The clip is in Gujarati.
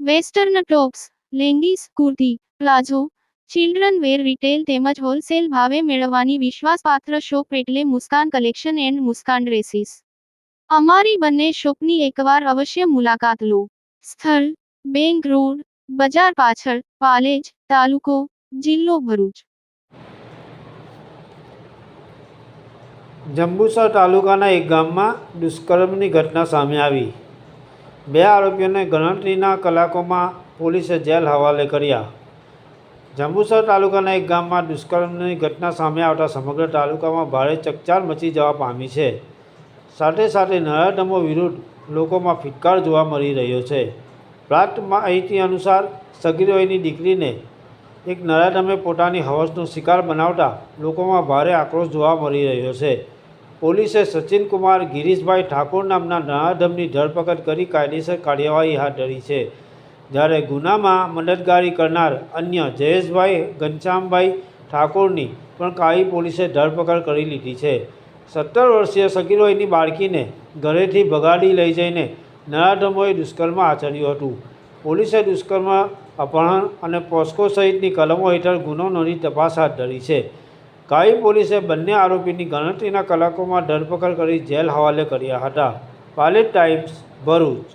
Western tops, leggings, kurti, palazzo, children wear retail તેમજ હોલસેલ ભાવે મેળવવાની વિશ્વાસપાત્ર શોપ એટલે Muskan collection and Muskan dresses. અમારી બંને શોપની એકવાર અવશ્ય મુલાકાત લો. સ્થળ: બેંક રોડ, બજાર પાછળ, પાલેજ, તાલુકો, જિલ્લો ભરૂચ. જંબુસર તાલુકાના એક ગામમાં દુષ્કર્મની ઘટના સામે આવી. 2 આરોપીઓને ગણતરીના કલાકોમાં પોલીસે જેલ હવાલે કર્યા. જંબુસર તાલુકાના એક ગામમાં દુષ્કર્મની ઘટના સામે આવતા સમગ્ર તાલુકામાં ભારે ચકચાર મચી જવા પામી છે. સાથે સાથે નરાધમો વિરુદ્ધ લોકોમાં ફિટકાર જોવા મળી રહ્યો છે. પ્રાપ્ત માહિતી અનુસાર સગીર વયની દીકરીને એક નરાધમે પોતાની હવસનો શિકાર બનાવતા લોકોમાં ભારે આક્રોશ જોવા મળી રહ્યો છે. પોલીસે સચિનકુમાર ગિરીશભાઈ ઠાકોર નામના નરાધમની ધરપકડ કરી કાયદેસર કાર્યવાહી હાથ ધરી છે. જ્યારે ગુનામાં મદદગારી કરનાર અન્ય જયેશભાઈ ઘનશ્યામભાઈ ઠાકોરની પણ કાળી પોલીસે ધરપકડ કરી લીધી છે. 17 વર્ષીય સગીર વયની બાળકીને ઘરેથી ભગાડી લઈ જઈને નરાધમોએ દુષ્કર્મ આચર્યું હતું. પોલીસે દુષ્કર્મ, અપહરણ અને પોસ્કો સહિતની કલમો હેઠળ ગુનો નોંધી તપાસ હાથ ધરી છે. કાળી પોલીસે બંને આરોપીની ગણતરીના કલાકોમાં ધરપકડ કરી જેલ હવાલે કર્યા હતા. પાલેજ ટાઈમ્સ, ભરૂચ.